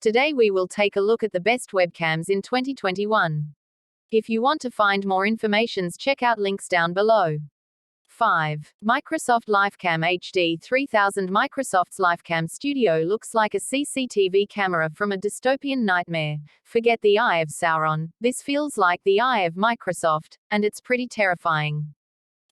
Today we will take a look at the best webcams in 2021. If you want to find more information, check out links down below. 5. Microsoft LifeCam HD 3000. Microsoft's LifeCam Studio looks like a CCTV camera from a dystopian nightmare. Forget the Eye of Sauron, this feels like the Eye of Microsoft, and it's pretty terrifying.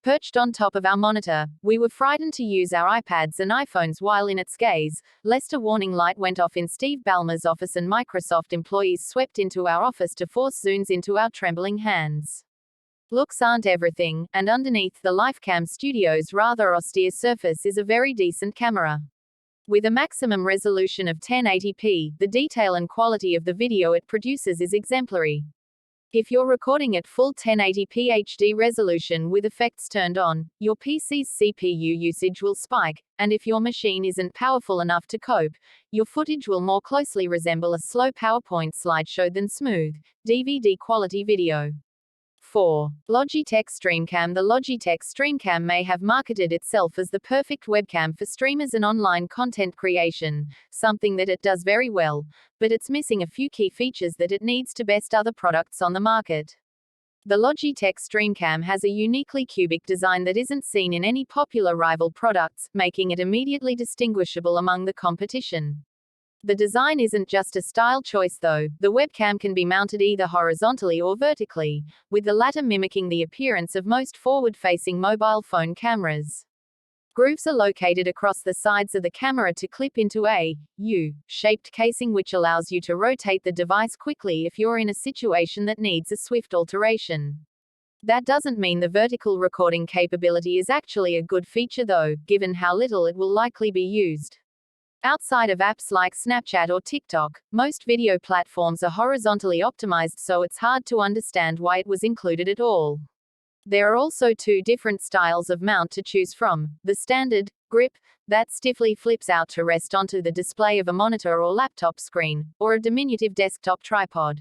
Perched on top of our monitor, we were frightened to use our iPads and iPhones while in its gaze, lest a warning light went off in Steve Ballmer's office and Microsoft employees swept into our office to force zooms into our trembling hands. Looks aren't everything, and underneath the LifeCam Studio's rather austere surface is a very decent camera. With a maximum resolution of 1080p, the detail and quality of the video it produces is exemplary. If you're recording at full 1080p HD resolution with effects turned on, your PC's CPU usage will spike, and if your machine isn't powerful enough to cope, your footage will more closely resemble a slow PowerPoint slideshow than smooth, DVD quality video. 4. Logitech StreamCam. The Logitech StreamCam may have marketed itself as the perfect webcam for streamers and online content creation, something that it does very well, but it's missing a few key features that it needs to best other products on the market. The Logitech StreamCam has a uniquely cubic design that isn't seen in any popular rival products, making it immediately distinguishable among the competition. The design isn't just a style choice though, the webcam can be mounted either horizontally or vertically, with the latter mimicking the appearance of most forward-facing mobile phone cameras. Grooves are located across the sides of the camera to clip into a U-shaped casing which allows you to rotate the device quickly if you're in a situation that needs a swift alteration. That doesn't mean the vertical recording capability is actually a good feature though, given how little it will likely be used. Outside of apps like Snapchat or TikTok, most video platforms are horizontally optimized, so it's hard to understand why it was included at all. There are also two different styles of mount to choose from: the standard grip, that stiffly flips out to rest onto the display of a monitor or laptop screen, or a diminutive desktop tripod.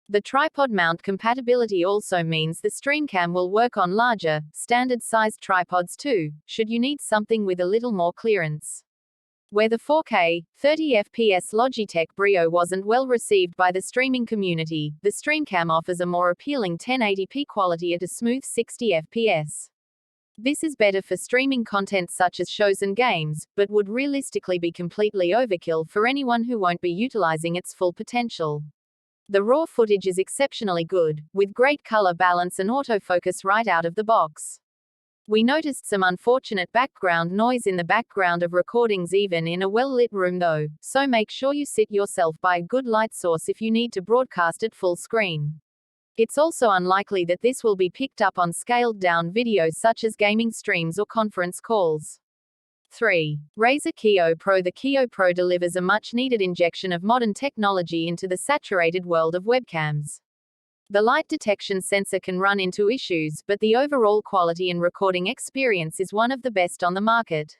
The tripod mount compatibility also means the StreamCam will work on larger, standard-sized tripods too, should you need something with a little more clearance. Where the 4K, 30fps Logitech Brio wasn't well received by the streaming community, the StreamCam offers a more appealing 1080p quality at a smooth 60fps. This is better for streaming content such as shows and games, but would realistically be completely overkill for anyone who won't be utilizing its full potential. The raw footage is exceptionally good, with great color balance and autofocus right out of the box. We noticed some unfortunate background noise in the background of recordings even in a well-lit room though, so make sure you sit yourself by a good light source if you need to broadcast at full screen. It's also unlikely that this will be picked up on scaled-down videos such as gaming streams or conference calls. 3. Razer Kiyo Pro. The Kiyo Pro delivers a much-needed injection of modern technology into the saturated world of webcams. The light detection sensor can run into issues, but the overall quality and recording experience is one of the best on the market.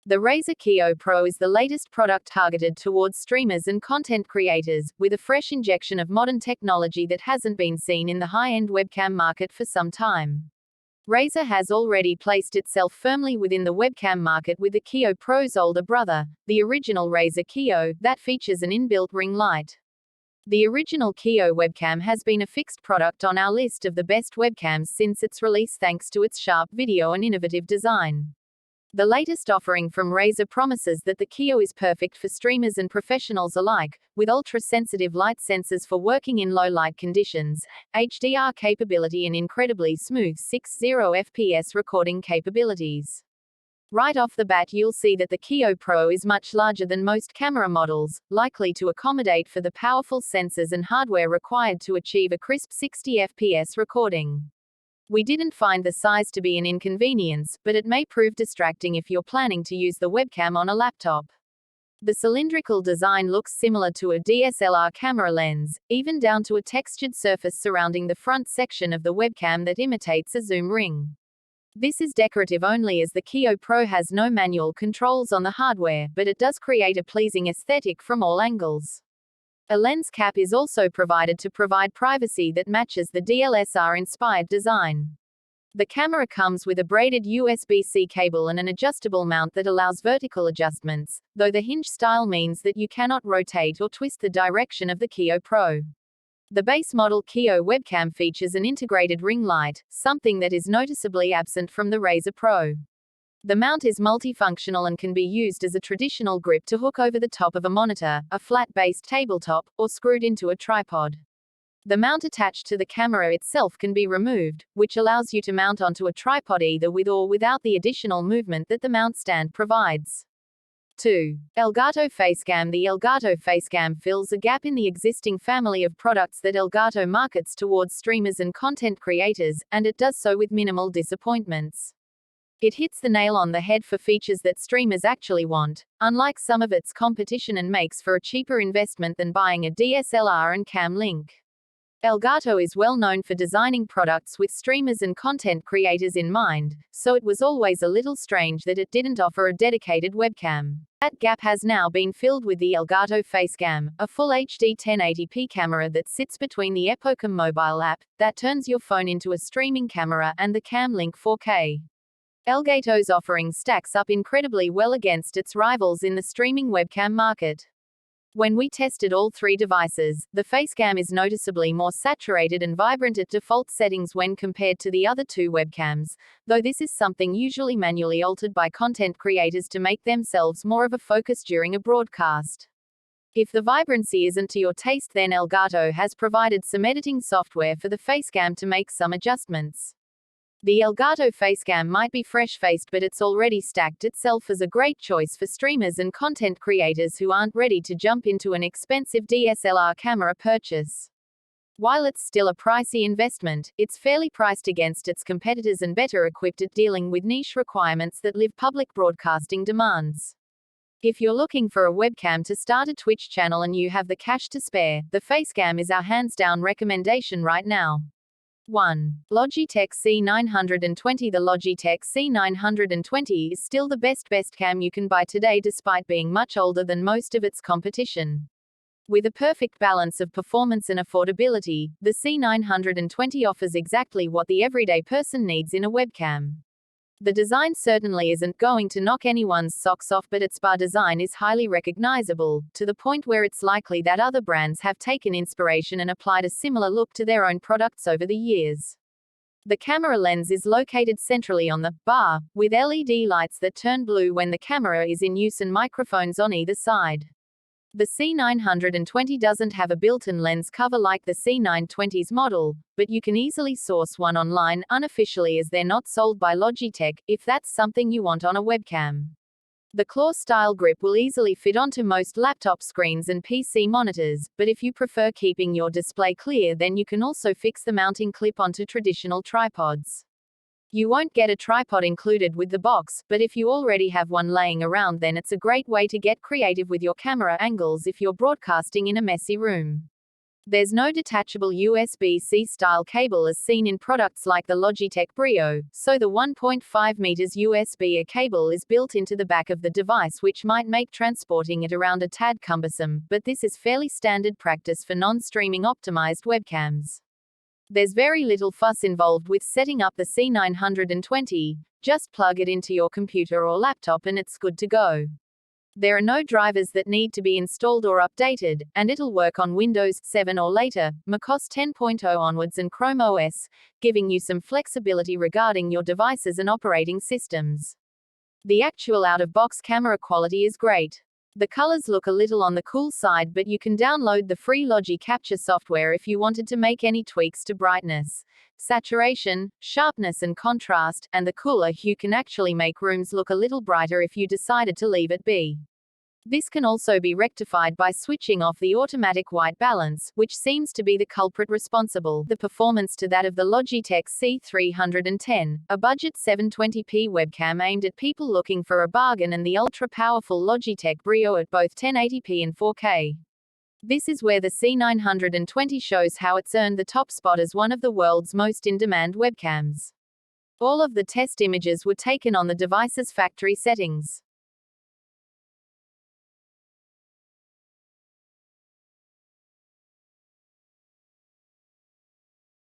The Razer Kiyo Pro is the latest product targeted towards streamers and content creators, with a fresh injection of modern technology that hasn't been seen in the high-end webcam market for some time. Razer has already placed itself firmly within the webcam market with the Kiyo Pro's older brother, the original Razer Kiyo, that features an inbuilt ring light. The original Kiyo webcam has been a fixed product on our list of the best webcams since its release thanks to its sharp video and innovative design. The latest offering from Razer promises that the Kiyo is perfect for streamers and professionals alike, with ultra-sensitive light sensors for working in low-light conditions, HDR capability and incredibly smooth 60fps recording capabilities. Right off the bat you'll see that the Kiyo Pro is much larger than most camera models, likely to accommodate for the powerful sensors and hardware required to achieve a crisp 60fps recording. We didn't find the size to be an inconvenience, but it may prove distracting if you're planning to use the webcam on a laptop. The cylindrical design looks similar to a DSLR camera lens, even down to a textured surface surrounding the front section of the webcam that imitates a zoom ring. This is decorative only as the Kiyo Pro has no manual controls on the hardware, but it does create a pleasing aesthetic from all angles. A lens cap is also provided to provide privacy that matches the DLSR-inspired design. The camera comes with a braided USB-C cable and an adjustable mount that allows vertical adjustments, though the hinge style means that you cannot rotate or twist the direction of the Kiyo Pro. The base model Kiyo webcam features an integrated ring light, something that is noticeably absent from the Razer Pro. The mount is multifunctional and can be used as a traditional grip to hook over the top of a monitor, a flat-based tabletop, or screwed into a tripod. The mount attached to the camera itself can be removed, which allows you to mount onto a tripod either with or without the additional movement that the mount stand provides. 2. Elgato Facecam. The Elgato Facecam fills a gap in the existing family of products that Elgato markets towards streamers and content creators, and it does so with minimal disappointments. It hits the nail on the head for features that streamers actually want, unlike some of its competition, and makes for a cheaper investment than buying a DSLR and cam link. Elgato is well known for designing products with streamers and content creators in mind, so it was always a little strange that it didn't offer a dedicated webcam. That gap has now been filled with the Elgato Facecam, a full HD 1080p camera that sits between the Epocam mobile app, that turns your phone into a streaming camera, and the Cam Link 4K. Elgato's offering stacks up incredibly well against its rivals in the streaming webcam market. When we tested all three devices, the Facecam is noticeably more saturated and vibrant at default settings when compared to the other two webcams, though this is something usually manually altered by content creators to make themselves more of a focus during a broadcast. If the vibrancy isn't to your taste, then Elgato has provided some editing software for the Facecam to make some adjustments. The Elgato Facecam might be fresh-faced, but it's already stacked itself as a great choice for streamers and content creators who aren't ready to jump into an expensive DSLR camera purchase. While it's still a pricey investment, it's fairly priced against its competitors and better equipped at dealing with niche requirements that live public broadcasting demands. If you're looking for a webcam to start a Twitch channel and you have the cash to spare, the Facecam is our hands-down recommendation right now. 1. Logitech C920. The Logitech C920 is still the best cam you can buy today, despite being much older than most of its competition. With a perfect balance of performance and affordability, the C920 offers exactly what the everyday person needs in a webcam. The design certainly isn't going to knock anyone's socks off, but its bar design is highly recognizable, to the point where it's likely that other brands have taken inspiration and applied a similar look to their own products over the years. The camera lens is located centrally on the bar, with LED lights that turn blue when the camera is in use and microphones on either side. The C920 doesn't have a built-in lens cover like the C920's model, but you can easily source one online unofficially, as they're not sold by Logitech, if that's something you want on a webcam. The claw-style grip will easily fit onto most laptop screens and PC monitors, but if you prefer keeping your display clear, then you can also fix the mounting clip onto traditional tripods. You won't get a tripod included with the box, but if you already have one laying around, then it's a great way to get creative with your camera angles if you're broadcasting in a messy room. There's no detachable USB-C style cable as seen in products like the Logitech Brio, so the 1.5 meters USB-A cable is built into the back of the device, which might make transporting it around a tad cumbersome, but this is fairly standard practice for non-streaming optimized webcams. There's very little fuss involved with setting up the C920, just plug it into your computer or laptop and it's good to go. There are no drivers that need to be installed or updated, and it'll work on Windows 7 or later, macOS 10.0 onwards and Chrome OS, giving you some flexibility regarding your devices and operating systems. The actual out-of-box camera quality is great. The colors look a little on the cool side, but you can download the free Logi Capture software if you wanted to make any tweaks to brightness, saturation, sharpness and contrast, and the cooler hue can actually make rooms look a little brighter if you decided to leave it be. This can also be rectified by switching off the automatic white balance, which seems to be the culprit responsible. The performance to that of the Logitech C310, a budget 720p webcam aimed at people looking for a bargain, and the ultra-powerful Logitech Brio at both 1080p and 4K. This is where the C920 shows how it's earned the top spot as one of the world's most in-demand webcams. All of the test images were taken on the device's factory settings.